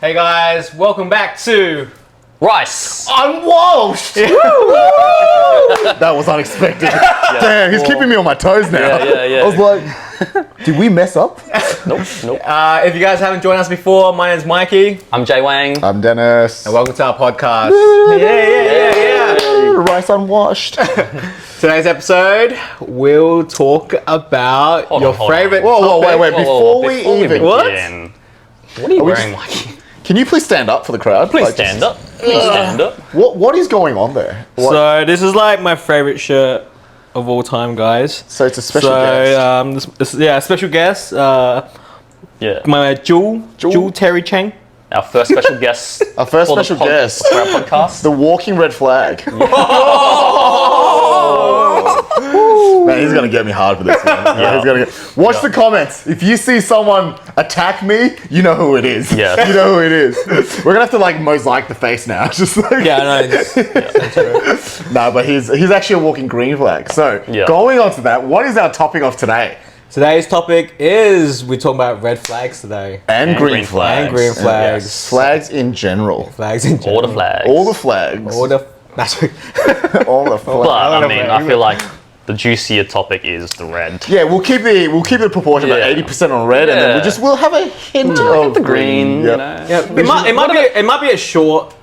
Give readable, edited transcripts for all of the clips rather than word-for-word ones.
Hey guys, welcome back to Rice. Unwashed! That was unexpected. Damn, he's keeping me on my toes now. Yeah. I was like, did we mess up? Nope. if you guys haven't joined us before, my name's Mikey. I'm Jay Wang. I'm Dennis. And welcome to our podcast. Yeah. Rice Unwashed. Today's episode, we'll talk about Hold your on. favorite Whoa, topic. wait. Before we even- What? begin, what are you we wearing, Mikey? Can you please stand up for the crowd? Please Like, stand up. Please stand up. What is going on there? What? So this is like my favorite shirt of all time, guys. So it's a special guest. Special guest. Yeah. My Jewel Terry Chang. Our first special guest. Our first for the special guest. for our podcast. The walking red flag. Man, he's gonna get me hard for this one. Yeah. He's gonna watch the comments. If you see someone attack me, you know who it is. Yeah. You know who it is. We're gonna have to like mosaic the face now. Just like No, but he's actually a walking green flag. So going on to that, what is our topic of today? Today's topic is we're talking about red flags today. And green flags. And green flags. Yes. Flags in general. Flags in general. All the flags. All the flags. All the that's All the flags. But I mean, I feel like the juicier topic is the red. Yeah, we'll keep the proportion about 80% on red, and then we'll have a hint of the green. Yep. You know. Yeah, it might be a short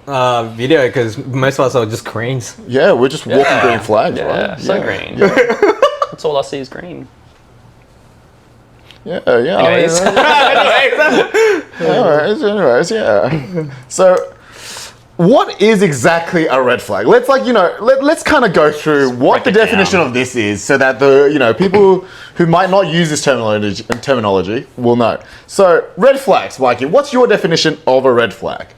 video because most of us are just greens. Yeah, we're just walking green flags, Yeah, right? so green. That's all I see is green. Yeah. Anyways. Anyways, yeah. So, what is exactly a red flag? Let's let's kind of go through what the definition of this is, so that the people who might not use this terminology will know. So, red flags, Mikey. What's your definition of a red flag?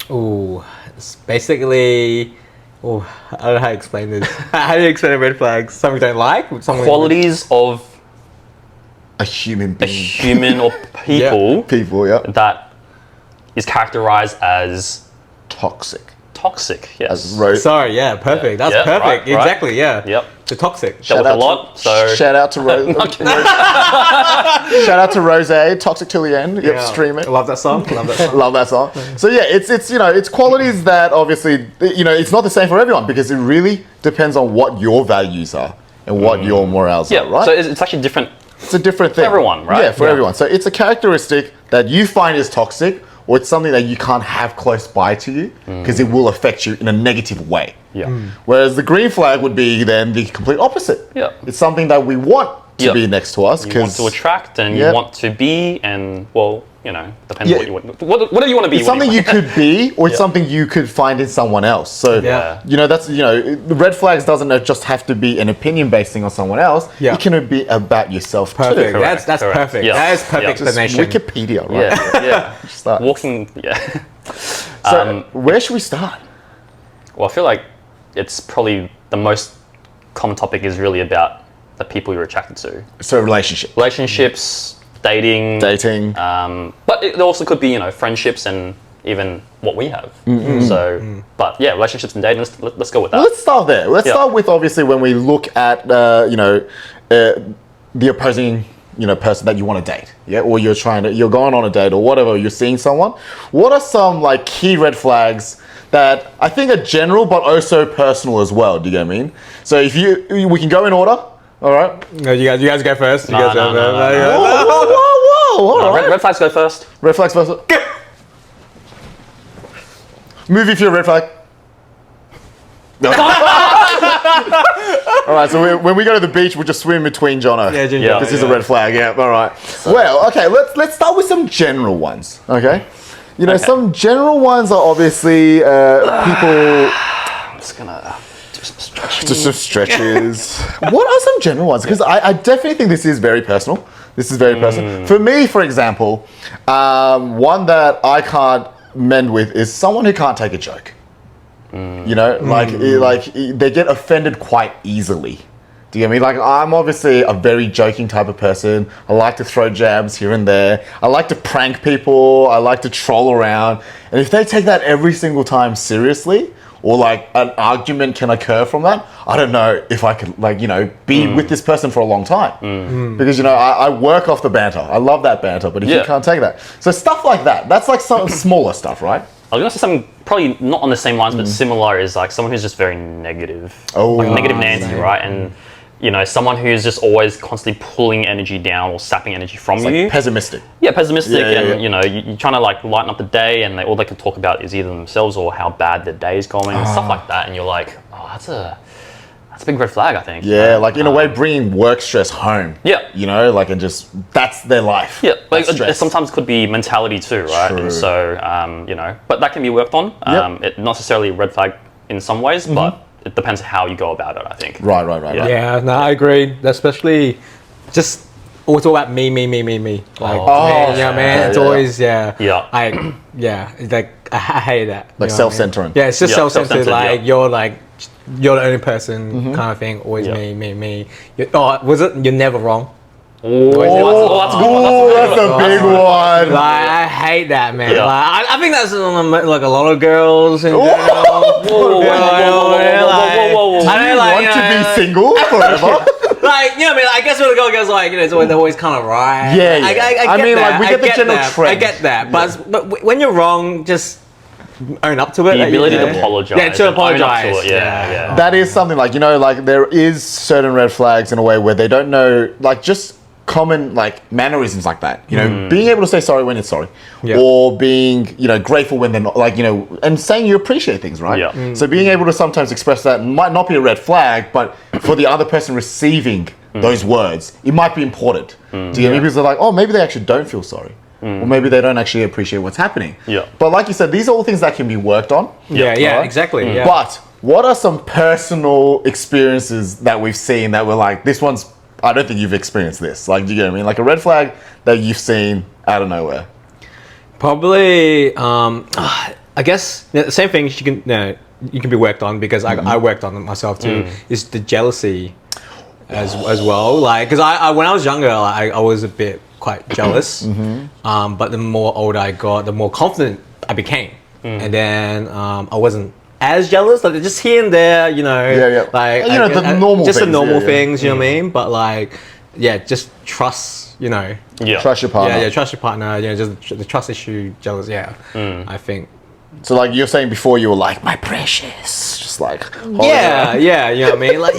Ooh, it's basically. Oh, I don't know how to explain this. How do you explain a red flag? Something you don't like? Something Qualities of A human a being. human or people People, yeah. that is characterized as Toxic. toxic. Yes. Sorry, yeah, perfect. That's Yeah, perfect. right. Exactly, yeah. Yep. The toxic. Dealt with a lot. Shout out to Rose. Shout out to Rose. Toxic till the end. Yep, Yeah. stream it. I love that song. Love that song. Love that song. So yeah, it's qualities that obviously it's not the same for everyone, because it really depends on what your values are and what your morals Yeah. are, right? So it's actually different. It's a different thing. For everyone, right? Yeah, for everyone. So it's a characteristic that you find is toxic, or it's something that you can't have close by to you because it will affect you in a negative way. Yeah. Whereas the green flag would be then the complete opposite. Yeah. It's something that we want to be next to us. You want to attract and you want to be, and depends what you want. What do you want to be? It's something you could be, or it's something you could find in someone else. So, that's the red flags doesn't just have to be an opinion-based thing on someone else. Yeah. It can be about yourself Perfect. too. That's Correct. perfect. Yeah. That is perfect Yeah. explanation. Wikipedia, right? Yeah. Start. Walking. Yeah. So, where should we start? Well, I feel like it's probably the most common topic is really about the people you're attracted to. So, Relationships, dating. But it also could be, friendships and even what we have. But yeah, relationships and dating, let's go with that. Well, let's start there. Let's start with, obviously, when we look at, the opposing, person that you want to date. Yeah. Or you're going on a date or whatever, you're seeing someone. What are some key red flags that I think are general, but also personal as well? Do you get what I mean? So we can go in order. All right. No, you guys go first. No. Whoa. Red flags go first. Red flags first. Movie for your red flag. No. All right, so when we go to the beach, we'll just swim between Jono. Yeah. This is a red flag. Yeah. All right. Well, okay. Let's start with some general ones. Okay. Some general ones are obviously people. I'm just gonna do some stretching. Just some stretches. What are some general ones? Because I definitely think this is very personal. For me, for example, one that I can't mend with is someone who can't take a joke. They get offended quite easily. Do you get me? I'm obviously a very joking type of person. I like to throw jabs here and there. I like to prank people. I like to troll around. And if they take that every single time seriously, or like an argument can occur from that, I don't know if I could like, you know, be with this person for a long time. Because, you know, I work off the banter. I love that banter, but if you can't take that. So stuff like that, that's like some smaller stuff, right? I was going to say something probably not on the same lines, but similar is like someone who's just very negative. Oh, like negative Nancy, right? And, you know, someone who's just always constantly pulling energy down or sapping energy from It's you. like pessimistic. Yeah, pessimistic, and you know, you're trying to like lighten up the day, and all they can talk about is either themselves or how bad the day is going and stuff like that. And you're like, oh, that's a big red flag, I think. Yeah, like in a way, bringing work stress home. Yeah. You know, like, and just that's their life. Yeah, like That's it stress. sometimes could be mentality too, right? True. And so, you know, but that can be worked on. It not necessarily a red flag in some ways, but it depends how you go about it, I think. Right. Yeah, no, I agree. Especially just always all about me. Like, me, yeah, man. It's always, Yeah. it's like, I hate that. Like self-centering. Yeah, it's just self-centered. Like, yeah. you're the only person kind of thing. Always me. You're never wrong. That's a good one. That's a big one. Like, I hate that, man. Yeah. Like, I think that's like a lot of girls in general. Whoa. I don't like, Want to be single forever? like, you know, I mean, I guess when the girl goes like, you know, they're always kind of right. Yeah. I I mean, that. like, we get the general that. trend. I get that, but when you're wrong, just own up to it. The ability you know? to apologize. Yeah, to and own up apologize. to it. Yeah. That is something like, you know, like there is certain red flags in a way where they don't know, like just common like mannerisms like that, you know, being able to say sorry when it's sorry, or being, you know, grateful when they're not, like, you know, and saying you appreciate things, right? Yeah. So being able to sometimes express that might not be a red flag, but for the other person receiving those words, it might be important. Do you get me? Because they're like, oh, maybe they actually don't feel sorry. Or maybe they don't actually appreciate what's happening. Yeah. But like you said, these are all things that can be worked on. Yeah, right? exactly. Yeah. But what are some personal experiences that we've seen that were like, this one's, I don't think you've experienced this. Like, do you get what I mean? Like a red flag that you've seen out of nowhere. Probably, I guess the same thing you can be worked on, because I worked on it myself too. Is the jealousy as well. Like, because I when I was younger, I was a bit quite jealous. But the more older I got, the more confident I became, and then I wasn't as jealous, like just here and there, you know, like, you know, the normal just things, the normal things, you know what I mean? But like, just trust, you know. Trust your partner. Yeah, trust your partner, you know, just the trust issue, jealous, I think. So like you're saying before, you were like, my precious, just like, Yeah, you know what I mean? Like,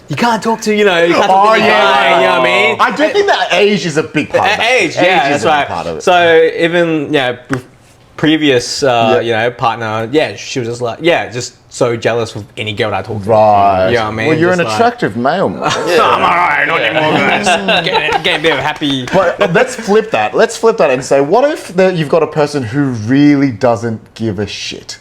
you can't talk to, you know, you can't talk to the guy, you know what I mean? I do think that age is a big part of it. Age, that's is a right. big part of it. So even, previous, you know, partner, she was just like, just so jealous with any girl that I talked to. Right. You know what I mean? Well, you're an Just like, attractive male. I'm alright, not anymore, guys. Getting a bit of happy. But let's flip that. Let's flip that and say, what if you've got a person who really doesn't give a shit?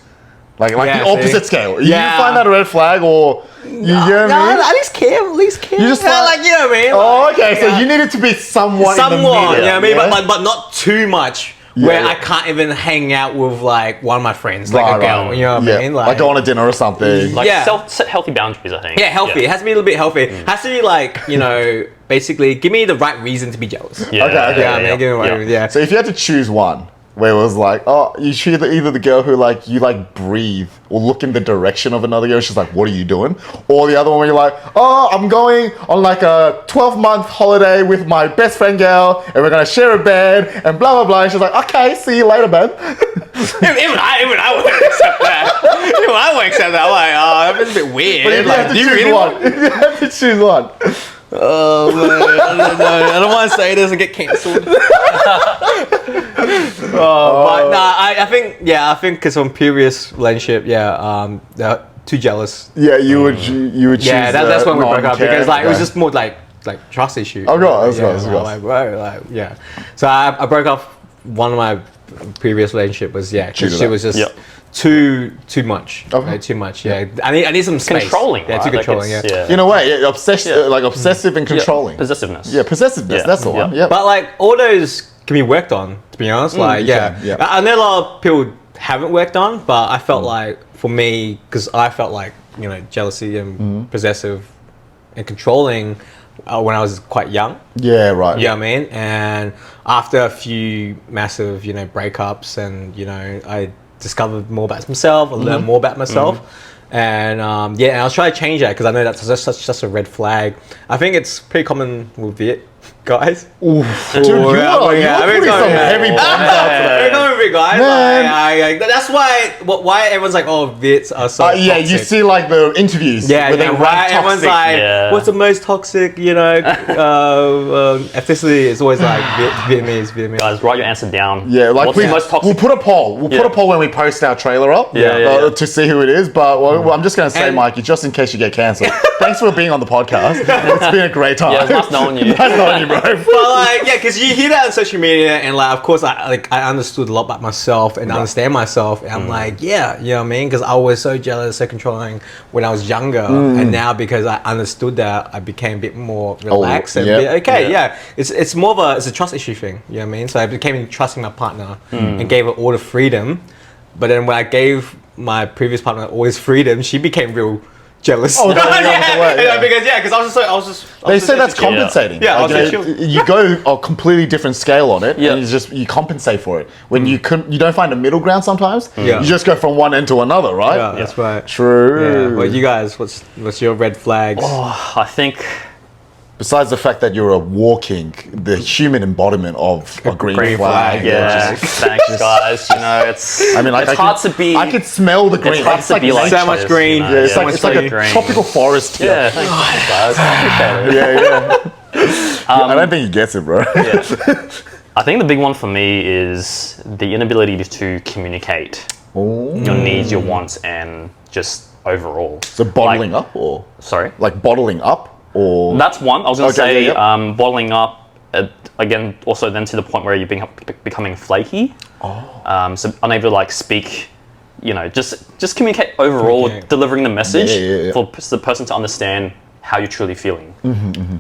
Like the opposite scale. You find that a red flag, or you get what I mean? At least care. You just like, you know what I mean? Oh, okay. So you needed to be somewhat in the middle. You know what I mean? Yeah? But not too much. Where I can't even hang out with like one of my friends, like a girl. You know what I mean? Like go on a dinner or something. Like set healthy boundaries, I think. Yeah, healthy. It has to be a little bit healthy. It has to be like, you know, basically give me the right reason to be jealous. Okay. Give me the right reason, So if you had to choose one, where it was like, oh, you choose either the girl who like you like breathe or look in the direction of another girl, she's like, what are you doing? Or the other one where you're like, oh, I'm going on like a 12-month holiday with my best friend girl, and we're gonna share a bed and blah blah blah. And she's like, okay, see you later, man. Even I wouldn't accept that. Even I wouldn't accept that. I'm like, oh, that's a bit weird. But if you like, have to do you choose really one, if you have to choose one. Oh man, I don't want to say this and get cancelled. But nah, I think because on previous relationship, they're too jealous. Yeah, you would choose. Yeah, that's when we broke up, because like it was guy. just more like trust issue. Oh god, of course. Like, bro, like, yeah. So I broke off one of my previous relationship was because she was just too much. Okay. Like, too much. Yeah, I need some space. Controlling. Yeah, right? too controlling. Like Yeah. In a way, obsessive and controlling. Possessiveness. Yeah, possessiveness. That's the one. Yeah. But like all those can be worked on. To be honest, like I know a lot of people haven't worked on, but I felt like for me, because I felt like, you know, jealousy and possessive and controlling when I was quite young. Yeah, right. You know what I mean? And after a few massive, you know, breakups, and you know, I discover more about myself or learn more about myself. And and I was trying to change that because I know that's such a red flag. I think it's pretty common with Viet guys. Dude, you're putting some heavy bombs out today. Very common with Viet guys. Man. That's why everyone's like, oh, Viets are so Yeah, toxic. you see like the interviews where they rank everyone's toxic. like, what's the most toxic, ethnicity? It's always like Vietnamese. Guys, write your answer down. Yeah, like what's the most toxic? we'll put a poll. We'll put a poll when we post our trailer up to see who it is. But I'm just going to say, Mikey, just in case you get cancelled, thanks for being on the podcast. It's been a great time. Yeah, it's nice knowing you. Nice knowing you, bro. But because you hear that on social media, and of course, I understood a lot about myself and understand myself, and I'm like, you know what I mean? Because I was so jealous, so controlling when I was younger, and now because I understood that, I became a bit more relaxed and it's more of it's a trust issue thing. You know what I mean? So I became trusting my partner and gave her all the freedom, but then when I gave my previous partner all this freedom, she became real jealous. Oh, because I was just. They say that's compensating. Yeah, Like, you go a completely different scale on it, and you compensate for it. When you don't find a middle ground sometimes, you just go from one end to another, right? Yeah, that's right. True. Yeah. Well, you guys, what's your red flags? Oh, I think Besides the fact that you're the human embodiment of a green flag. Yeah, thanks guys. It's. I mean, like, it's hard to be. I could smell the green. It's hard to be like so much green. It's like a tropical forest here. Yeah, thanks guys. I appreciate it. I don't think he gets it, bro. I think the big one for me is the inability to communicate your needs, your wants, and just overall. So bottling up, or sorry, like bottling up. Or that's one. I was going to say bottling up again. Also, then to the point where you're becoming flaky. So unable to like speak. Just communicate overall, delivering the message for the person to understand how you're truly feeling.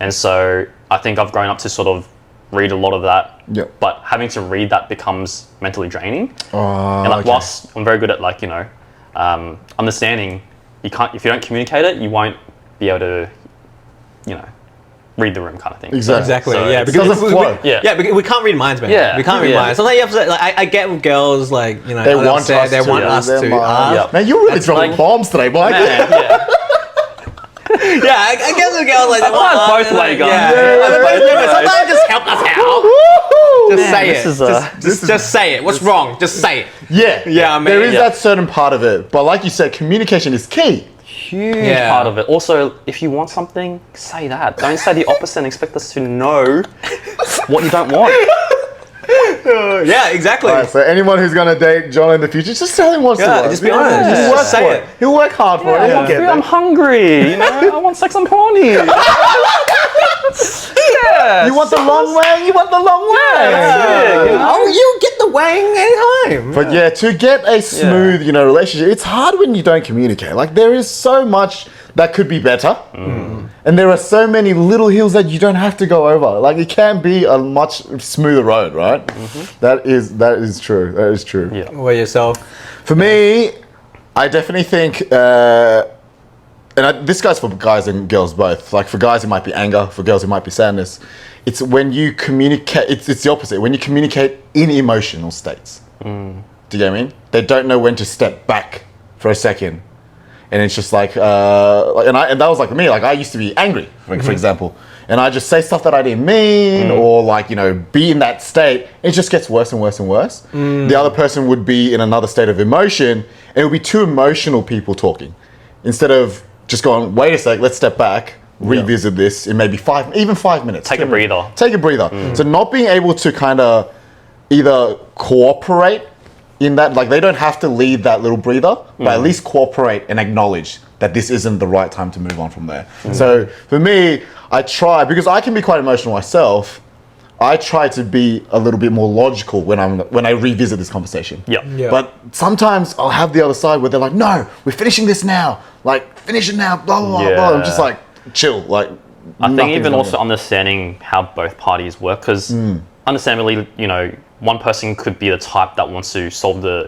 And so I think I've grown up to sort of read a lot of that. But having to read that becomes mentally draining. And like whilst I'm very good at understanding, you can't if you don't communicate it, you won't be able to. Read the room kind of thing. Exactly. So Because because we can't read minds, man. Yeah. We can't read minds. Sometimes you have to, I get with girls, they want us to. Man, you're really dropping bombs today, Mike. I guess with girls they want both ways, guys. Sometimes just help us out. Just say it. What's wrong? Just say it. Yeah. There is that certain part of it, but like you said, communication is key. Huge part of it. Also, if you want something, say that. Don't say the opposite and expect us to know what you don't want. Exactly. Right, so anyone who's gonna date John in the future, just tell him what's just be honest. Just say it. He'll work hard for it. I'm hungry. I want sex. I'm horny. You want the long way? You want the long way. You get the Wang anytime. But to get a smooth, relationship, it's hard when you don't communicate. Like, there is so much that could be better. And there are so many little hills that you don't have to go over. Like, it can be a much smoother road, right? That is true. That is true. Yeah. What yourself? For me, I definitely think, this goes for guys and girls both. Like, for guys, it might be anger. For girls, it might be sadness. It's when you communicate. It's the opposite. When you communicate in emotional states. Do you get what I mean? They don't know when to step back for a second. And it's just like, and that was like me. Like, I used to be angry, for example, and I just say stuff that I didn't mean, or be in that state. It just gets worse and worse and worse. The other person would be in another state of emotion, and it would be two emotional people talking, instead of just going, wait a sec, let's step back, revisit this in maybe 5 minutes. Take a breather. So not being able to kind of either cooperate in that, like, they don't have to leave that little breather, but at least cooperate and acknowledge that this isn't the right time to move on from there. So for me, I try, because I can be quite emotional myself, I try to be a little bit more logical when I revisit this conversation. Yeah. But sometimes I'll have the other side where they're like, no, we're finishing this now. Like, finish it now, blah, blah, blah, blah. I'm just like, chill. Like, I think even also understanding how both parties work, because understandably, one person could be the type that wants to solve the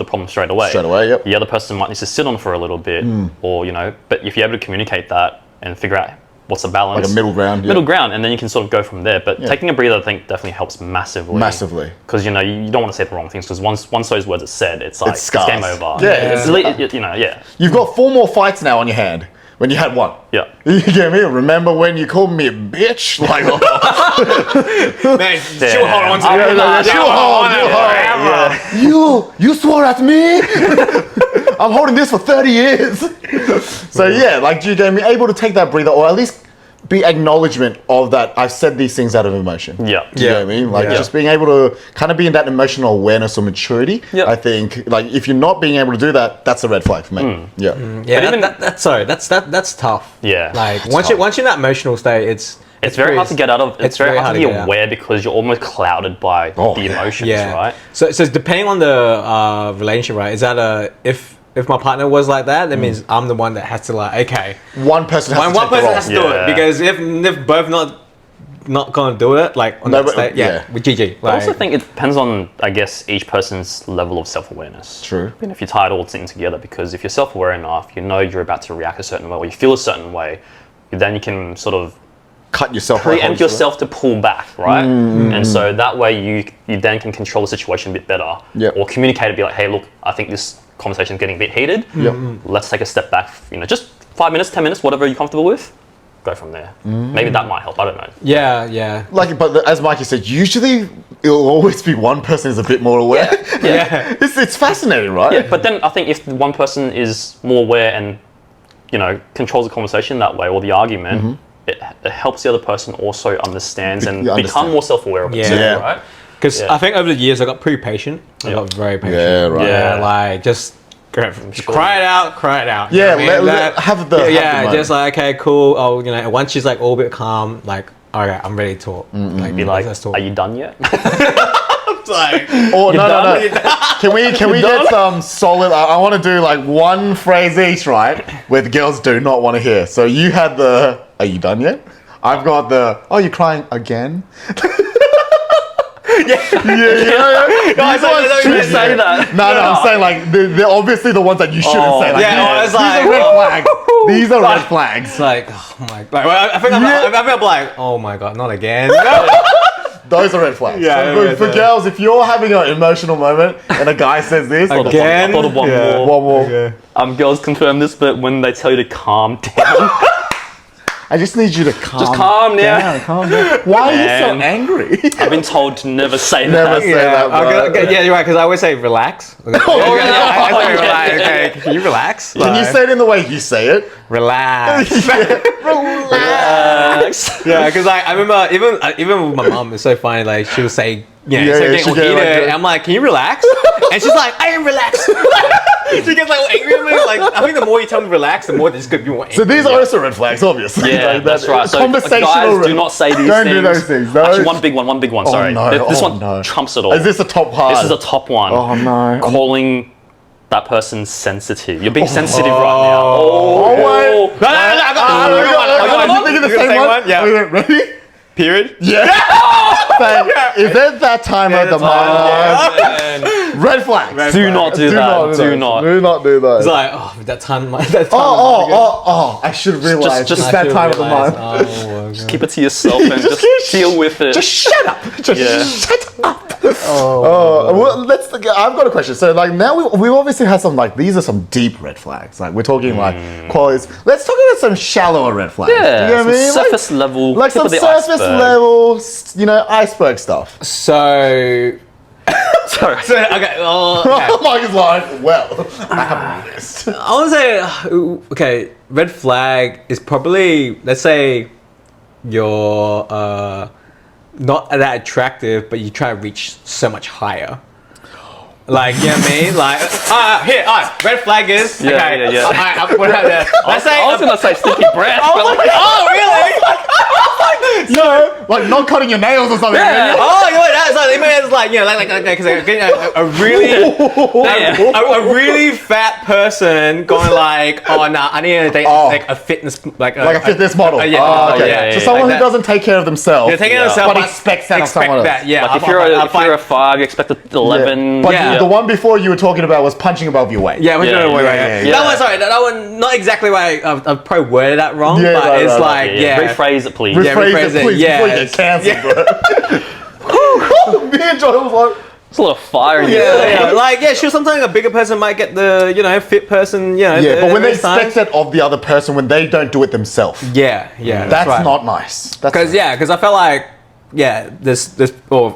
problem straight away. The other person might need to sit on for a little bit, or but if you're able to communicate that and figure out what's the balance? Like a middle ground. Yeah. Middle ground, and then you can sort of go from there. But taking a breather, I think, definitely helps massively. Massively. Because, you know, you don't want to say the wrong things, because once those words are said, it's like, it's scars. game over. Yeah, You know, yeah. You've got 4 more fights now on your hand when you had 1. Yeah. You get me? Remember when you called me a bitch? Like, Man, she'll hold on to it. she'll hold forever. You swore at me? I'm holding this for 30 years. So yeah, like you gave me able to take that breather, or at least be acknowledgement of that. I've said these things out of emotion. Yeah. Do you know what I mean? Like just being able to kind of be in that emotional awareness or maturity. Yeah. I think like if you're not being able to do that, that's a red flag for me. Yeah. Yeah, that's tough. Yeah. Like once you're in that emotional state, It's very hard to get out of. It's very hard to be get out. aware because you're almost clouded by the emotions, right? So depending on the relationship, right? Is that if my partner was like that, that means I'm the one that has to like, okay, One person has to one take the person role. has to do it, because if both not gonna do it, like on that state, with GG. I also think it depends on, I guess, each person's level of self-awareness. True. And if you tie it all in together, because if you're self-aware enough, you know you're about to react a certain way, or you feel a certain way, then you can sort of Cut yourself. preempt yourself to pull back, right? And so that way you then can control the situation a bit better, or communicate and be like, hey, look, I think this conversation is getting a bit heated. Let's take a step back, you know, just 5 minutes, 10 minutes, whatever you're comfortable with. Go from there. Maybe that might help. I don't know. Yeah. Like, but as Mikey said, usually it'll always be one person is a bit more aware. Yeah. It's fascinating, right? Yeah, but then I think if one person is more aware and, you know, controls the conversation that way, or the argument, it helps the other person also understands and become more self-aware of it, right? Because I think over the years I got pretty patient. I got very patient. Yeah, right. Yeah, like just cry it out. Yeah, you know what I mean? have the moment. just like, okay, cool. Oh, you know, once she's like all a bit calm, like, okay, I'm ready to talk. Like, Be like, let's talk. are you done yet? like, Or no. done? Can we get some solid? I want to do like one phrase each, right? Where the girls do not want to hear. So you had the, are you done yet? I've got the, oh, you're crying again? Yeah. These ones should say that. No, I'm saying like they're obviously the ones that you shouldn't say. Like, I was these like, are red flags. These are red flags. It's like, oh my god. I think I'm like, oh my god, not again. Those are red flags. Yeah, So for girls, if you're having an emotional moment and a guy says this, Again? I thought of one more. one more. Okay. Girls confirm this, but when they tell you to calm down, I just need you to calm down. Calm down. Why are you so Man. angry? I've been told to never say Never that. say that, bro. Yeah, you're right. Because I always say relax. I say relax. Okay, can you relax? Can you say it in the way you say it? Relax. Relax. Yeah, because I remember even with my mom, it's so funny. Like she'll say, she'll get like and I'm like, can you relax? And she's like, I am relaxed. She gets like angry at me. Like I think the more you tell me relax, the more this could be more angry. So these are also red flags, obviously. Yeah, Like, that's right. So conversational. guys, do not say these Don't things. do those things. No. Actually, one big one. Sorry, no, this oh, one no. trumps it all. Is this a top hard? This is a top one. Oh no. Calling that person sensitive. You're being sensitive right now. Oh wait. No, I got You thinking the same one? Yeah. Okay, ready? Period. Yeah. Say, is it that time of the month? Red flags. Do not do that. Do not. Do not do that. It's like, oh, that time. I should realize. Just Just that time of the month. Just keep it to yourself and just deal with it. Just shut up. Just shut up. Well, I've got a question. So, like, now we obviously have some, like, these are some deep red flags. Like, we're talking, like, qualities. Let's talk about some shallower red flags. Yeah, Do you know what I mean? surface level, Like, tip some of the surface iceberg. level, you know, iceberg stuff. So. Sorry. Okay. Mike is like, well, I have a list. I want to say, okay, red flag is probably, let's say, you're not that attractive, but you try to reach so much higher. Like, you know what I mean? Like, red flag is, Yeah. let's say, I was gonna say stinky breath. oh, really? No, like not cutting your nails or something. Yeah. Oh, you know that's like, it's like, you know, like a really fat person going like, oh nah, I need to date like a fitness like a fitness model. Okay. yeah, So someone like who doesn't take care of themselves. They're taking it themselves, but expects that of someone else. Yeah, Like if you're a 5, you expect an 11. But Yeah. The one before you were talking about was punching above your weight. Yeah, yeah. That one, sorry, that one, not exactly why I've probably worded that wrong, Yeah, but right, it's right, like, Rephrase it, please. Rephrase it, please, before you get cancelled, bro. Me and John was like, There's a lot of fire in Yeah, sure, sometimes a bigger person might get the, fit person, yeah, but when they expect it of the other person when they don't do it themselves. Yeah, That's right. not nice. Because I felt like, I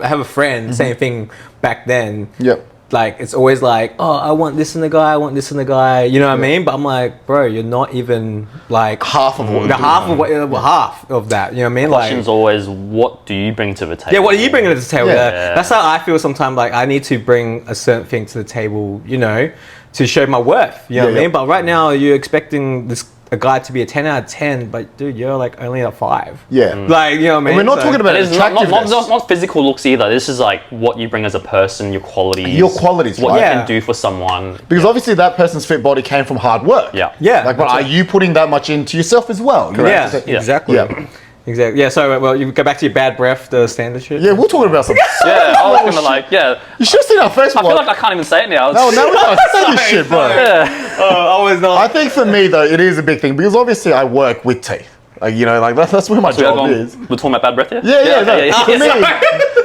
have a friend, same thing back then. Yep. Like, it's always like, oh, I want this in the guy, I want this in the guy, you know what I mean? But I'm like, bro, you're not even like Half of what half of that, you know what I mean? Question's always, what do you bring to the table? Yeah, what are you bringing to the table? Yeah. That's how I feel sometimes. Like, I need to bring a certain thing to the table, to show my worth. You know what I mean? But right now, you're expecting a guy to be a 10 out of 10, but dude, you're like only a 5. Yeah. Like, you know what I mean? And we're not talking about It's attractiveness. not physical looks either. This is like what you bring as a person, your qualities. Your qualities, what right? you Yeah. can do for someone. Because obviously that person's fit body came from hard work. Yeah. Yeah. Like, but are you putting that much into yourself as well? Yeah, Yeah. exactly. Yeah. Exactly. Yeah, so, well, you go back to your bad breath, the standard shit. Yeah, we're talking about some. Yeah, I was gonna like, yeah. You should have seen our face. I feel like I can't even say it now. No, now we can't say this shit, bro. Yeah. I was not. I think for me though, it is a big thing because obviously I work with teeth. Like that's where my job is. We're talking about bad breath here? Yeah. For me,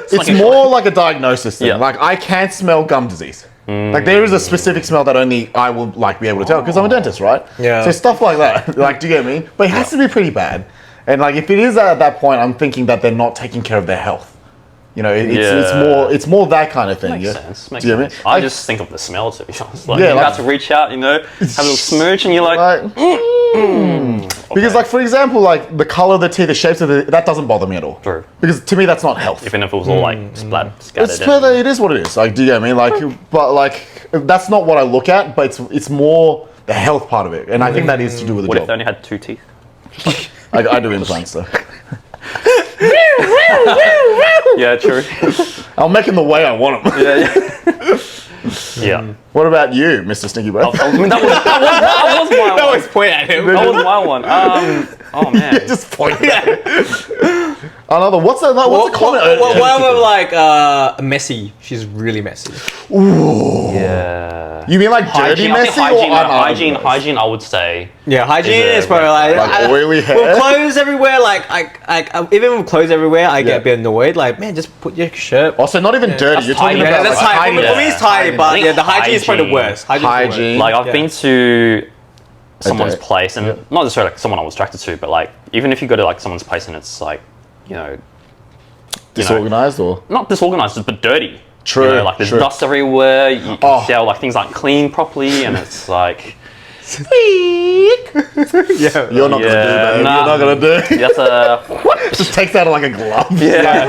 it's making more like a diagnosis thing. Yeah. Like I can't smell gum disease. Like there is a specific smell that only I will like be able to tell because I'm a dentist, right? Yeah. So stuff like that. Like, do you get me? But it has to be pretty bad. And like if it is at that point, I'm thinking that they're not taking care of their health. It's more that kind of thing. Makes yeah. sense. Do you get me? I Like, just think of the smell to be honest. Like, Yeah, you're like- about to reach out, have a little smooch, and you're like, Because like for example, like the color of the teeth, the shapes of that doesn't bother me at all. True. Because to me that's not health. even if it was all like scattered. It's further, it is what it is. Like, do you get me? Like, but like that's not what I look at. But it's more the health part of it, and I think that is to do with the What if job. they only had 2 teeth? I do implants, so Yeah, true. I'll make them the way I want them. Yeah. What about you, Mr. Stinky Breath? I mean, that was my one. always point at him. That was my one. Oh man. Just point at it. Another. What's the comment? What about like messy? She's really messy. Yeah. You mean like dirty I think messy or unhygienic? hygiene, I would say. Yeah, hygiene Is it is probably like oily hair? With clothes everywhere, even with clothes everywhere, I Yeah. get a bit annoyed. Like, man, just put your shirt. Also, not even dirty. That's You're talking tidy. about Yeah, that's like, tidy. For me, it's tidy, hygiene. but I think the hygiene is probably the hygiene- worst. Hygiene's the worst. Hygiene. Like I've Yeah. been to someone's Okay. place, and Yeah. not necessarily like someone I was attracted to, but like even if you go to like someone's place and it's like, Disorganized or? not disorganized, but dirty. True, Like there's true. dust everywhere. You can Oh. tell like things aren't clean properly, and it's like, Yeah. You're not gonna do that. nah. You're not gonna do. that's a Just takes out like a glove. yeah.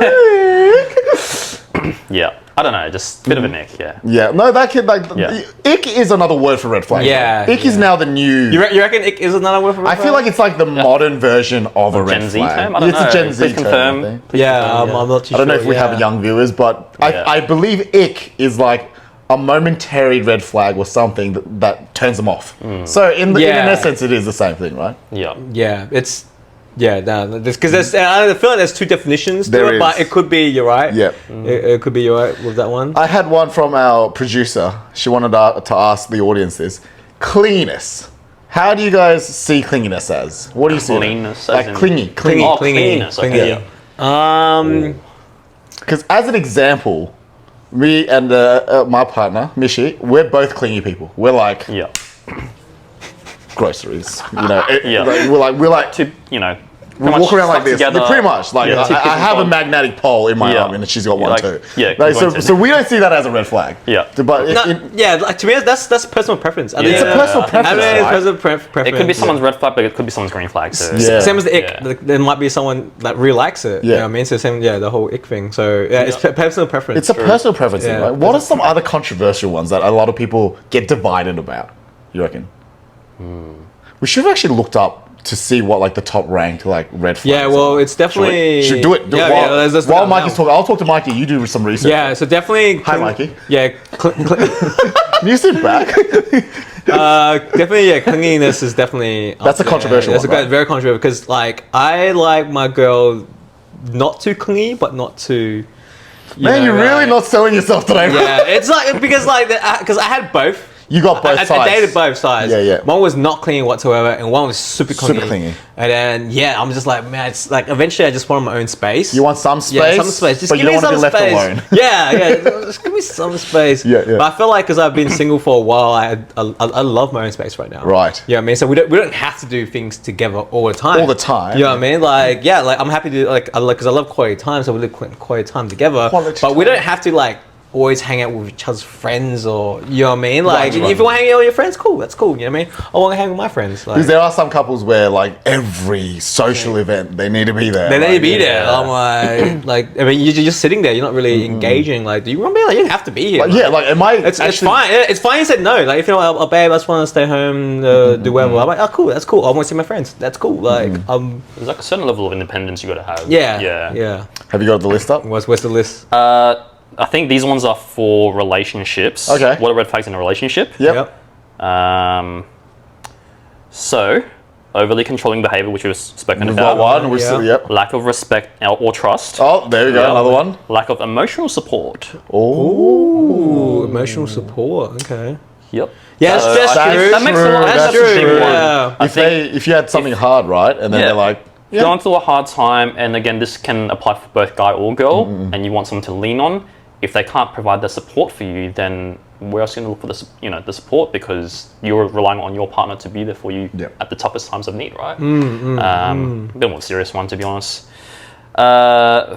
Yeah. I don't know, just a bit of a nick. Yeah. Yeah, no, that kid, like, Yeah. ick is another word for red flag. Yeah, Ick is now the new. You reckon it is another word for I feel like it's like the modern version of a red Gen Z flag. term? I don't It's know. a Gen Z Please term, confirm. I think. Please Yeah, confirm, I'm not too I don't know sure, if we have young viewers, but Yeah. I believe ick is like a momentary red flag or something that turns them off. So in Yeah. essence, it is the same thing, right? Yeah. Yeah, it's because there's I feel like there's two definitions to There it, but is. it could be you're right. Yeah. It could be you're right with that one. I had one from our producer. She wanted to ask the audience this: cleanliness. How do you guys see cleanliness as? What do you see? Cleanliness, as like in- clingy. Oh, cleanliness, okay, yeah. Because as an example, me and my partner Mishi, we're both clingy people. We're like Yeah. groceries, Yeah. We're like To we walk around like this. Together. Yeah, pretty much. Like Yeah, two I people have a on- magnetic pole in my Yeah. arm, and she's got one Like, too. yeah, Like, going to- so we don't see that as a red flag. Yeah. But Like to me, that's personal preference. it's a personal preference. I mean, it's right? personal preference. It could be someone's red flag, but it could be someone's green flag too. Yeah. Same as the ick. Yeah. There might be someone that really likes it. You Yeah. know what I mean? So same, the whole ick thing. So yeah, it's personal preference. It's a personal preference thing, Yeah. right? What are some other controversial ones that a lot of people get divided about? You reckon? We should have actually looked up to see what like the top ranked like red flags. Yeah, well, are. it's definitely Should do it. Yeah, while let's look while it up Mikey's now. talking, I'll talk to Mikey. You do some research. Yeah, so definitely. Hi, Mikey. Yeah, Can you sit back? definitely. Yeah, clinginess is definitely. That's a up there. controversial That's one, right? very controversial because like I like my girl not too clingy, but not too Man, you're really not selling yourself today. bro. Yeah, it's like because I had both. You got both sides. I dated both sides. Yeah. One was not clingy whatsoever, and one was super clingy. Super clingy. And then I'm just like, man, it's like eventually I just want my own space. You want some space? Yeah, some space. Just but give you me don't want some to be left space. alone. Yeah. Just give me some space. Yeah. But I feel like because I've been single for a while, I love my own space right now. Right. You know what I mean? So we don't have to do things together all the time. All the time. You know what I mean? Like I'm happy to because I love quality time, so we live quality time together. But we don't have to always hang out with each other's friends, or you know what I mean? Like if you want to hang out with your friends, cool, that's cool. You know what I mean? I want to hang with my friends. Because there are some couples where every social event they need to be there. They need to be there. I'm like, I mean, you're just sitting there. You're not really engaging. Like, do you want to be? Like, you don't have to be here. Am I? It's fine. It's fine. You said no. Like, if you're like, oh, babe, I just want to stay home, do whatever. I'm like, oh, cool. That's cool. I want to see my friends. That's cool. Like, There's like a certain level of independence you got to have. yeah. Have you got the list up? What's the list? I think these ones are for relationships. Okay. What are red flags in a relationship? Yep. So, overly controlling behavior, which we've spoken We've about. got one. Yep. Lack of respect or trust. Oh, there we go. Another one. Lack of emotional support. Ooh, emotional support. Okay. Yep. Yeah, that's true. That makes a lot. That's That's a big true. one. Yeah. If you had something hard, right, and then they're like, going through a hard time, and again, this can apply for both guy or girl, and you want someone to lean on. If they can't provide the support for you, then where else are you going to look for the support, because you're relying on your partner to be there for you at the toughest times of need, right? A bit more serious one, to be honest.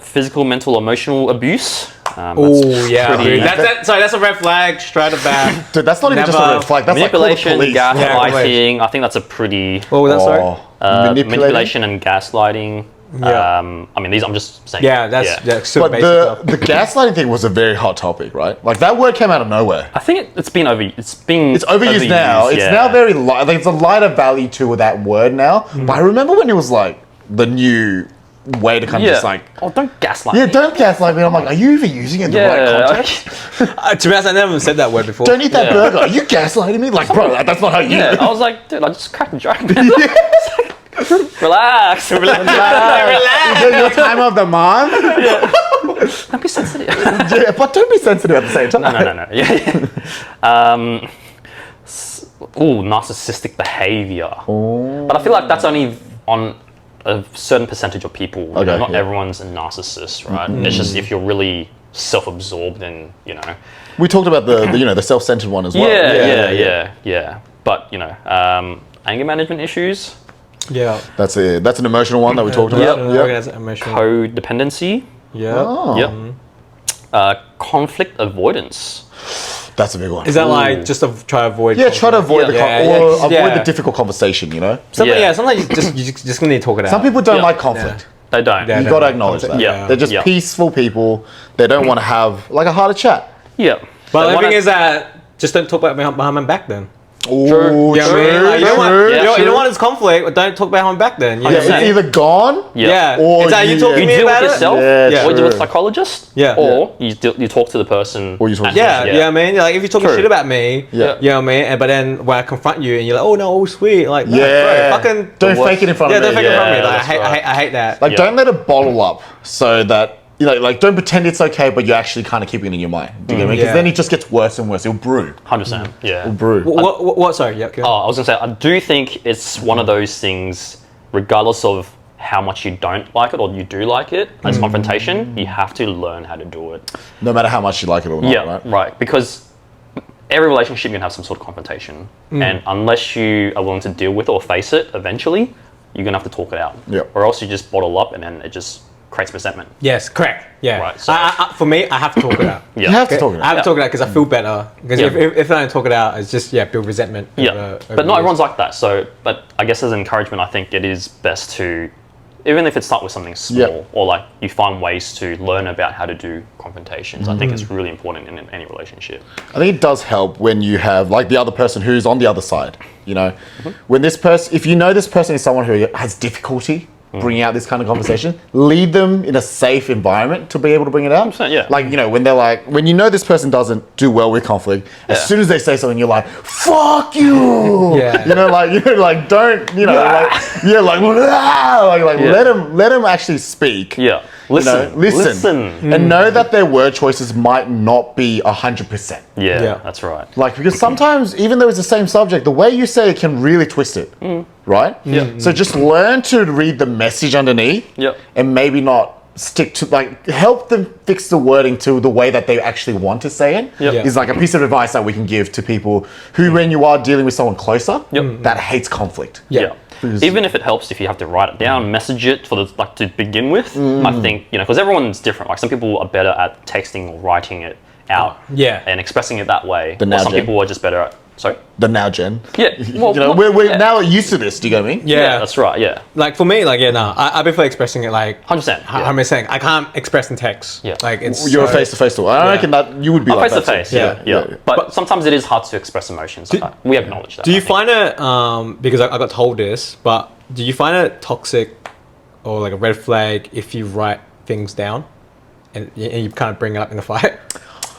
Physical, mental, emotional abuse. Oh yeah, dude. That's a red flag straight up back. dude, that's not even just a red flag. That's Manipulation, like gaslighting. I think that's a pretty... What was that, sorry? Manipulation and gaslighting. Yeah. I mean, these I'm just saying. Yeah, that's super But basic. the gaslighting thing was a very hot topic, right? Like that word came out of nowhere. I think it's overused now. It's now very light. Like, it's a lighter value to that word now. But I remember when it was like the new way to kind of just like, oh, don't gaslight. yeah, don't gaslight me. I'm like, are you even using it in the right context? To be honest, I never even said that word before. Don't eat that burger. Are you gaslighting me? Like, bro, that's not how you. Yeah, I was like, dude, I just cracked a joke. Relax. Is it your time of the month? Don't be sensitive. Yeah, but don't be sensitive at the same time. No. Yeah. Narcissistic behavior. But I feel like that's only on a certain percentage of people. Not everyone's a narcissist, right? It's just if you're really self-absorbed and We talked about the self-centered one as well. Yeah. But anger management issues. Yeah. That's an emotional one that we talked about. That's emotional. Codependency. Yeah. Oh. Yep. Conflict avoidance. That's a big one. Is that like just to try to avoid? Yeah, try to avoid avoid Yeah. the difficult conversation. Sometimes you just gonna need to talk it out. Some people don't like conflict. They don't. Yeah. You got to acknowledge that. Yeah. They're just peaceful people. They don't want to have like a harder chat. Yeah. But the thing is that just don't talk about behind my back then. Ooh, You know what I mean? Like, you don't true. want this conflict, but don't talk behind my back then. You know Yeah, what I'm it's saying? either gone. Yeah. Or Is that you talking to You me deal about with it? yourself, Yeah, or you deal with a true. psychologist, Yeah. or you talk to the person. Or you talk to Yeah, the you know what I mean? Like, if you're talking True. shit about me, Yeah. you know what I mean? But then when I confront you and you're like, oh no, sweet. Like, no, Yeah. bro, fucking... Don't fake it in front Yeah, of me. don't fake it in front of me. Like, that's right. I hate that. Like, don't let it bottle up so that, like, don't pretend it's okay, but you're actually kind of keeping it in your mind. Do you get me? Because Yeah. then it just gets worse and worse. It'll brew. 100%. Yeah. It'll brew. What? Sorry, yeah. Oh, I was gonna say, I do think it's one of those things, regardless of how much you don't like it or you do like it, as confrontation, you have to learn how to do it. No matter how much you like it or not, right? Because every relationship you can have some sort of confrontation, and unless you are willing to deal with it or face it, eventually you're gonna have to talk it out. Yep. Or else you just bottle up, and then it just creates resentment. Yes, correct. Yeah. Right, so- For me, I have to talk it out. Yeah. You have to talk it I have out. to talk it out because I feel better. Because Yeah. if I don't talk it out, it's just build resentment. Yeah, over but not years. everyone's like that. So, but I guess as encouragement, I think it is best to, even if it starts with something small, Yeah. or like you find ways to learn about how to do confrontations. I think it's really important in any relationship. I think it does help when you have like the other person who's on the other side. When this person, if you know this person is someone who has difficulty bringing out this kind of conversation, lead them in a safe environment to be able to bring it out. 100%, yeah. Like, when they're like, when you know this person doesn't do well with conflict, as soon as they say something, you're like, fuck you! Yeah. Don't, let them actually speak. Yeah. Listen. Listen. And know that their word choices might not be 100%. Yeah, that's right. Like, because sometimes, even though it's the same subject, the way you say it can really twist it. Right? Yeah. So just learn to read the message underneath. Yep. And maybe not stick to, like, help them fix the wording to the way that they actually want to say it. Yep. Is like a piece of advice that we can give to people who, when you are dealing with someone closer, that hates conflict. Yeah. Even if it helps, if you have to write it down, message it for the to begin with. I think because everyone's different. Like some people are better at texting or writing it out, and expressing it that way. Or some people are just better at. Sorry. The now gen. Yeah. Well, we're now used to this. Do you get me? Yeah, that's right. Yeah. Like for me, like I prefer expressing it like 100%. 100%. I can't express in text. Yeah. Like it's You're a face-to-face talk. I reckon that you would be like face to that face. too. Yeah. But sometimes it is hard to express emotions. We acknowledge that. Do you find it because I got told this, but do you find it toxic or like a red flag if you write things down and you kind of bring it up in the fight?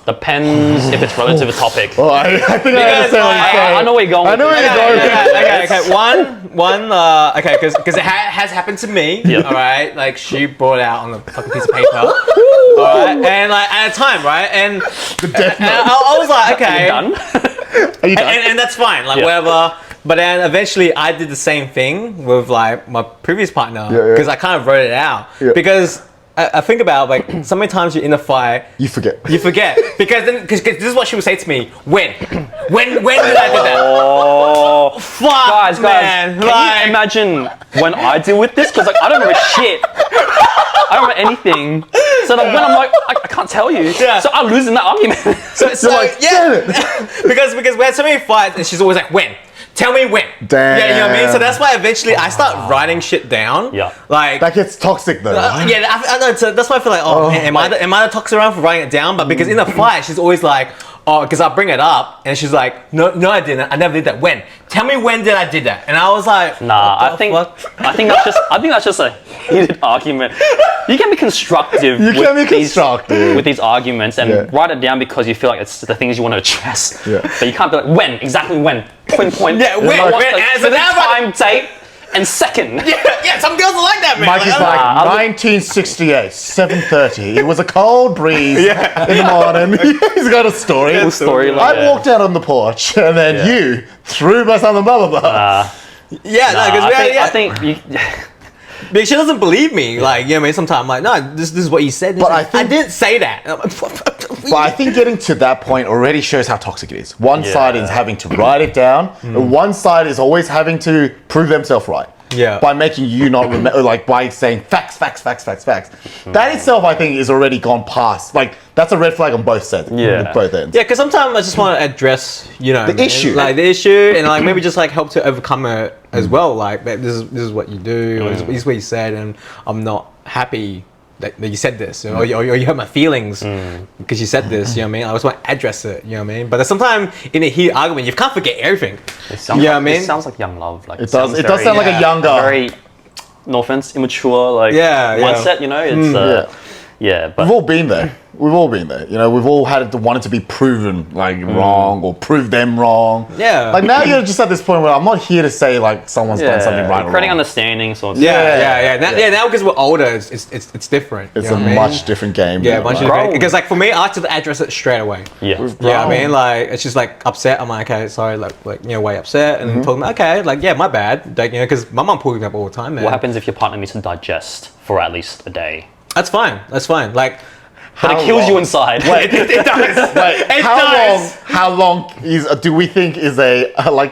Depends if it's relative to a topic. Oh, I think I understand what you're saying. I know where you're going. I know where you're going. Okay. Because it has happened to me. Yeah. All right, like she brought it out on a fucking piece of paper. All right, and like at a time, right, and I was like, okay, Are you done? Are you done? and that's fine, like whatever. But then eventually I did the same thing with like my previous partner because I kind of wrote it out because. I think about like so many times you're in a fight. You forget. Because this is what she would say to me. When did I do that? Oh, fuck, guys, man. can you imagine when I deal with this? Because like I don't remember shit. I don't remember anything. So like, when I'm like, I can't tell you. Yeah. So I lose in that argument. So like, because we had so many fights, and she's always like, when? Tell me when. Damn. Yeah, you know what I mean? So that's why eventually I start writing shit down. Yeah. Like That gets toxic though. Right? yeah, I know. So that's why I feel like, am I the toxic around for writing it down? But because in the fight, she's always like, because I bring it up, and she's like, no, I didn't. I never did that. When? Tell me when did I did that? And I was like, Nah, I think that's just a heated argument. You can be constructive. With these arguments and write it down because you feel like it's the things you want to address. Yeah. But you can't be like when exactly when pinpoint. Yeah, when? The time, date, and second. yeah. Some girls are like that, man. Mikey's like 1968, 7:30. It was a cold breeze in the morning. He's got a story. I walked out on the porch, and then you threw my son the blah blah blah. I think you. Because she doesn't believe me. Like, you know what I mean? Sometimes I'm like, no, this is what you said. But I didn't say that. But I think getting to that point already shows how toxic it is. One side is having to write it down, and one side is always having to prove themselves right. Yeah. By making you not remember, like by saying facts. That itself, I think, is already gone past. Like, that's a red flag on both sides. Yeah. Both ends. Yeah, because sometimes I just want to address, the issue. Like, the issue, and like maybe just like help to overcome it as well. Like, this is what you do, or this is what you said, and I'm not happy that you said this, or you hurt my feelings because you said this, you know what I mean? I just want to address it, you know what I mean? But sometimes in a heated argument, you can't forget everything. It sounds like young love. Like it does sound like a younger, very, no offense, immature, mindset. You know, it's but we've all been there. We've all been there. We've all wanted to be proven like wrong or prove them wrong. Yeah. Like now you're just at this point where I'm not here to say like someone's done something right or creating wrong. understanding. So Now because we're older, it's different. It's a much different game. Yeah, much different. Because like for me, I like to address it straight away. Yeah. Yeah, I mean, like it's just like upset. I'm like, okay, sorry, like way upset, and told me, okay, like my bad, like because my mom pulls me up all the time, man. What happens if your partner needs to digest for at least a day? That's fine. Like. But it kills you inside. Wait, it does. Wait, how long do we think is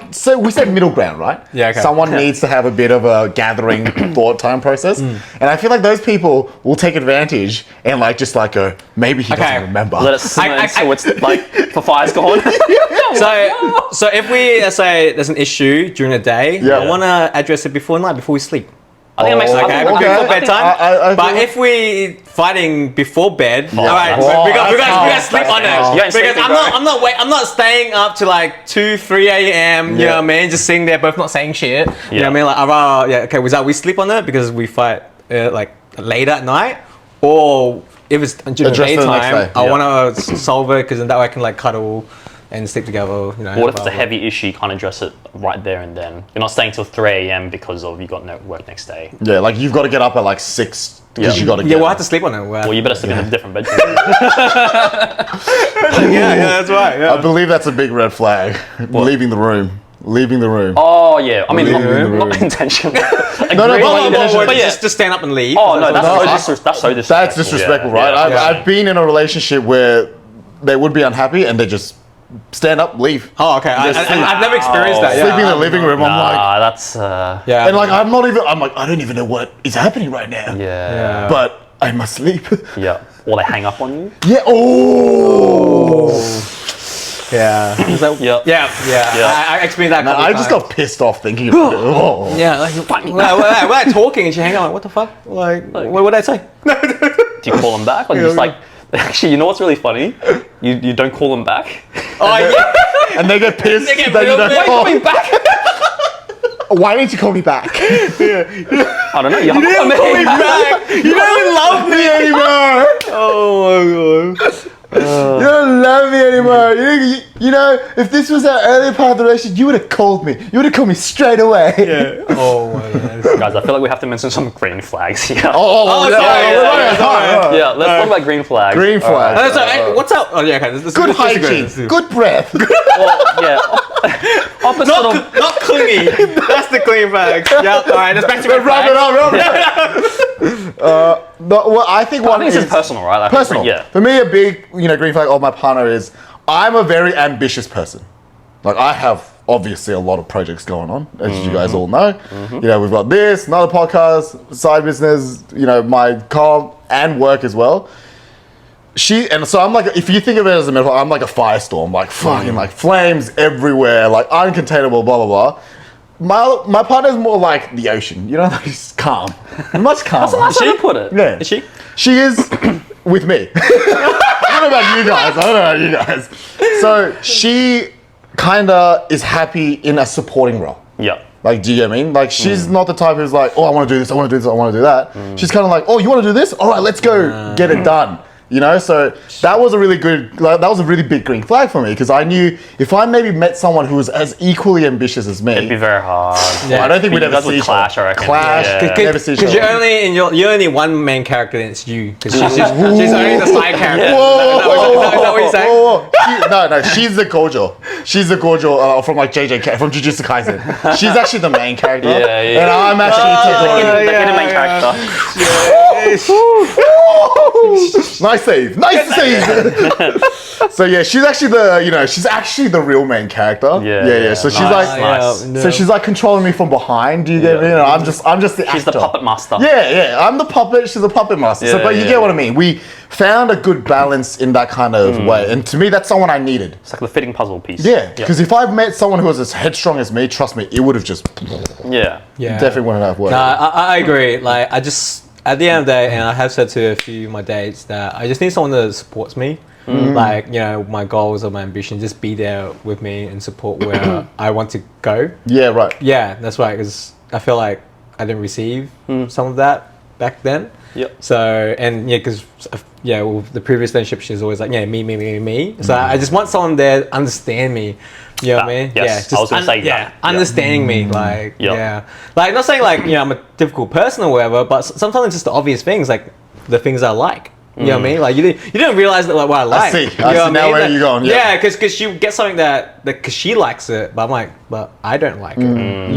so we said middle ground, right? Yeah, okay. Someone needs to have a bit of a gathering thought time process. And I feel like those people will take advantage and maybe he doesn't remember. Let it simmer until it's like the fire's gone. So if we say there's an issue during the day, I want to address it before night, before we sleep. I think it makes sense. Before bedtime. But if we fighting before bed, all right, we got to sleep on it. Because I'm not staying up to like 2, 3 a.m. You know what I mean? Just sitting there, both not saying shit. You know what I mean? Like, we sleep on it because we fight like late at night, or if it's during the daytime, I want to solve it because then that way I can like cuddle and sleep together. You know. What if it's a blah, blah. heavy issue? You can't address it right there and then. You're not staying till 3 a.m. because of you got no work next day. Yeah, like you've got to get up at like 6 because you got to get Yeah, we'll up. have to sleep on it. Well, you better sleep in a different bedroom. yeah, that's right. I believe that's a big red flag. Leaving the room. Leaving the room. Oh yeah, I mean Leaving the room. not intentionally. No, But yeah. Just stand up and leave. Oh no, that's so disrespectful. That's disrespectful, yeah, right? yeah. I've been in a relationship where they would be unhappy and they just stand up, leave. Oh, okay. I've never experienced that. Sleeping in Yeah. the living room. I'm like, That's Yeah. and like I'm like, I don't even know what is happening right now. yeah. But I must sleep. Yeah. Or they hang up on you. Yeah. Oh. Yeah. It's like, Yeah. Yeah. I experienced that. No, I just got pissed off thinking about it. Oh. Yeah, like we're talking and she hang out like, what the fuck? Like what would I say? Do you call them back? Or you just like, actually, you know what's really funny? You don't call them back. Oh yeah. And they get pissed They get that you real don't big. call. Coming back. Why didn't you call me back? I don't know. You You didn't call me back. You don't even love me. anymore. Oh my god. You don't love me anymore. You know, if this was our earlier part of the relationship, you would have called me. You would have called me straight away. Yeah. Oh my god. Guys, I feel like we have to mention some green flags here. Oh, sorry. Yeah, let's talk about green flags. Green flag. So, hey, what's up? Oh yeah, okay. This Good this is hygiene. Good breath. Well, yeah. Opposite of Not clingy. That's the clean bags. Yeah. All right. Let's back to Wrap it up. Well, I think I one think this is is personal, right? Like, personal. Yeah. For me, a big green flag of my partner is I'm a very ambitious person. Like I have obviously a lot of projects going on, as you guys all know. You know, we've got this, another podcast, side business. You know, my car and work as well. So I'm like, if you think of it as a metaphor, I'm like a firestorm, like fucking like flames everywhere, like uncontainable, blah blah blah. My partner's more like the ocean, you know, like she's calm, much calmer. That's a nice way to put it. Yeah. Is she? She is with me. I don't know about you guys. So she kind of is happy in a supporting role. Yeah. Like, do you get what I mean? Like, she's not the type who's like, oh, I want to do this, I want to do this, I want to do that. She's kind of like, oh, you want to do this? All right, let's go get it done. You know, so that was a really big green flag for me because I knew if I maybe met someone who was as equally ambitious as me, It'd be very hard. I don't think we'd You ever guys would see each clash, other. I reckon. Clash, Yeah. never see each Because other. you're only one main character and it's you. Because she's only the side character. Whoa, Is that what you're saying? No, she's the Gojo. She's the Gojo from like JJK, from Jujutsu Kaisen. She's actually the main character. Yeah, yeah. And I'm actually The the hidden main character. Nice save. So yeah, she's actually the real main character. Yeah. So she's Nice. so she's like controlling me from behind. Do you get me? And I'm just the She's actor. the puppet master. Yeah. I'm the puppet. She's the puppet master. So, Yeah, but you yeah. get what I mean. We found a good balance in that kind of way, and to me, that's someone I needed. It's like the fitting puzzle piece. Yeah, because if I met someone who was as headstrong as me, trust me, it would have just Yeah. definitely wouldn't have worked. No, I agree. Like, I just, at the end of the day, and I have said to a few of my dates that I just need someone that supports me. Like, you know, my goals or my ambition, just be there with me and support where I want to go. Yeah, right. Yeah, that's right. Because I feel like I didn't receive some of that back then. Yep. So, and yeah, because well, the previous relationship, she's always like, yeah, me. So I just want someone there to understand me. You know what I mean? Yes, Yeah, I was gonna say that. Yeah. understanding me, like, Yep. yeah, like not saying like I'm a difficult person or whatever, but sometimes it's just the obvious things, like the things I like. You know what I mean? Like you didn't realize that like what I like. see. You I know see what now mean? where Like, you're going, yeah. Yeah, because she get something that because she likes it, but I'm like, but I don't like it. You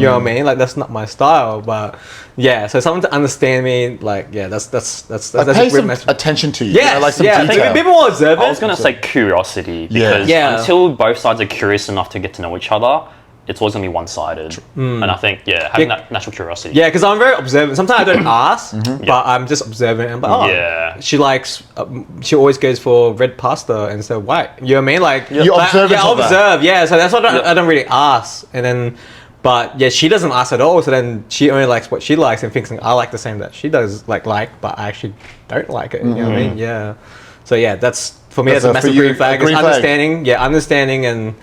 know what I mean? Like that's not my style. But yeah, so someone to understand me, like that's Like, a pay great some message. attention to you. Yes, You know, like some yeah, detail. be more observant. I was going to say curiosity Yeah. because Yeah. until both sides are curious enough to get to know each other, it's always going to be one-sided. And I think, having that natural curiosity. Yeah, because I'm very observant. Sometimes I don't ask, but I'm just observant. And Yeah. she likes. She always goes for red pasta instead of white. You know what I mean? Like You observe Yeah, each I other. observe. Yeah, so that's what I don't really ask. And then, but yeah, she doesn't ask at all. So then she only likes what she likes and thinks I like the same that she does like, but I actually don't like it. You know what I mean? Yeah. So yeah, that's. For me, That's that's a for massive you, green flag. a green It's flag. understanding and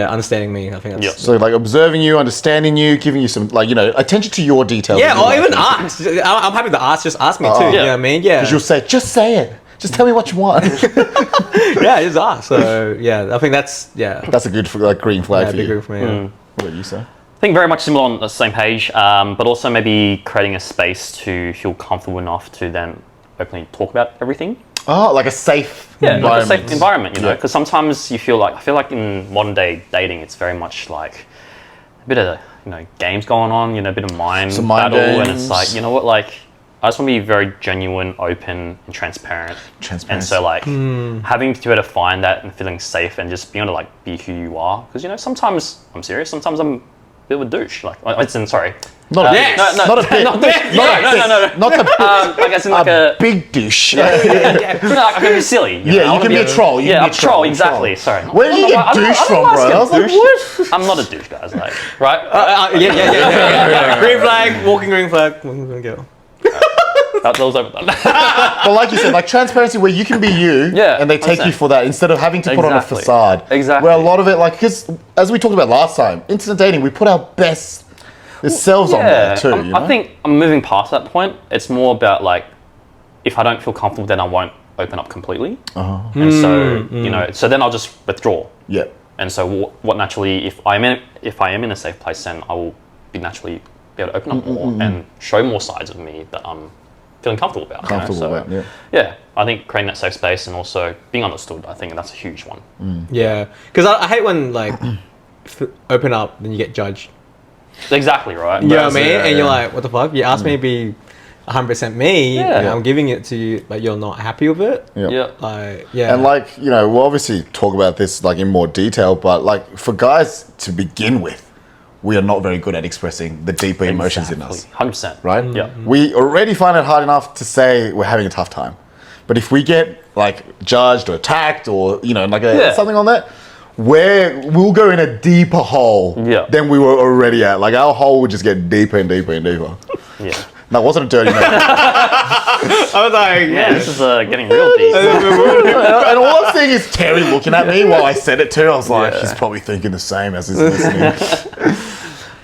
understanding me. I think that's. Yep. So like observing you, understanding you, giving you some attention to your details. Yeah, or even ask. I'm happy to ask. Just ask me too. Oh. You know what I mean? Yeah. Because you'll say, just say it. Just tell me what you want. Yeah, just ask. So yeah, I think that's That's a good like green flag for big you. group for me. Yeah. What about you, sir? I think very much similar on the same page, but also maybe creating a space to feel comfortable enough to then openly talk about everything. Oh, like a safe Like a environment. safe environment, you know, Yeah. because sometimes I feel like in modern day dating, it's very much like a bit of, games going on, a bit of mind Some mind battle, and games. it's like, you know what, like, I just want to be very genuine, open, and transparent. And so, like, having to be able to find that and feeling safe and just being able to, like, be who you are. Because, sometimes I'm serious, sometimes I'm a bit of a douche. Like, sorry. Not a bit. no, Not a bit. Not a bit. No. Not a bit. Like, as in, like a big douche. like, I can be silly. Yeah, I you wanna can be a troll. You Yeah, can I'm be a troll, exactly. Sorry. Where did you get douche from, bro? I was like, what? I'm not a douche, guys. Like, right? Yeah. Green flag, walking green flag. Go. That was over. But like you said, like transparency where you can be you Yeah, and they take you 100%. for that instead of having to put on a Exactly. facade. Exactly. Where a lot of it, like, because as we talked about last time, internet dating, we put our best selves on there too. You know? I think I'm moving past that point. It's more about like, if I don't feel comfortable, then I won't open up completely. And so, so then I'll just withdraw. Yeah. And so what naturally, if I am in a safe place, then I will be naturally be able to open up more and show more sides of me that I'm feeling comfortable about. Comfortable So, about, yeah, I think creating that safe space and also being understood, I think that's a huge one. Yeah, because I hate when like open up then you get judged. Exactly, right? You know what I mean? Yeah, And you're yeah. like, what the fuck? You asked me to be 100% me, Yeah. and I'm giving it to you, but you're not happy with it. Yeah. Like, yeah. And like, we'll obviously talk about this like in more detail, but like for guys to begin with, we are not very good at expressing the deeper emotions in us, 100%. right? Yeah. We already find it hard enough to say we're having a tough time. But if we get like judged or attacked or, something on that, we'll go in a deeper hole than we were already at. Like our hole would just get deeper and deeper and deeper. Yeah. That wasn't a dirty man. I was like, Yeah, this is getting real deep. And all I'm seeing is Terry looking at me while I said it too. I was like, he's probably thinking the same as he's listening.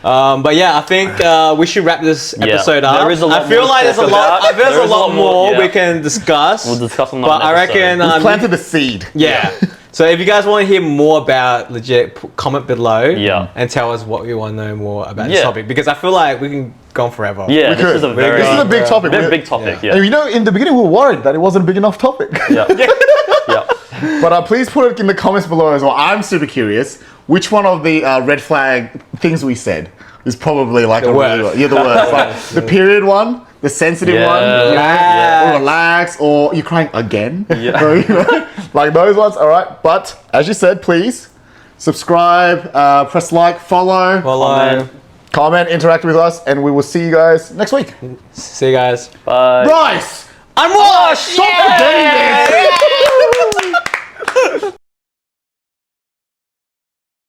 But yeah, I think we should wrap this episode up. There is a lot I feel more like to there's a talk lot. about. I feel there's There a is lot more yeah. we can discuss. We'll discuss on But I another episode. reckon We planted the seed. Yeah. So if you guys want to hear more about legit, comment below. Yeah. And tell us what you want to know more about this Yeah. topic, because I feel like we can go on forever. Yeah, We this could. is a very This is a big topic. very We- big topic. Yeah. Yeah. And in the beginning we were worried that it wasn't a big enough topic. Yeah. Yeah. But please put it in the comments below as well. I'm super curious. Which one of the red flag things we said is probably like The a really, worst. the worst. Like the period one, the sensitive Yeah. one, Yeah. or relax, or you're crying again. Yeah. Or, like those ones. All right. But as you said, please subscribe, press like, follow, Follow. comment, interact with us, and we will see you guys next week. See you guys. Bye. Rice! Unwashed! Stop forgetting this!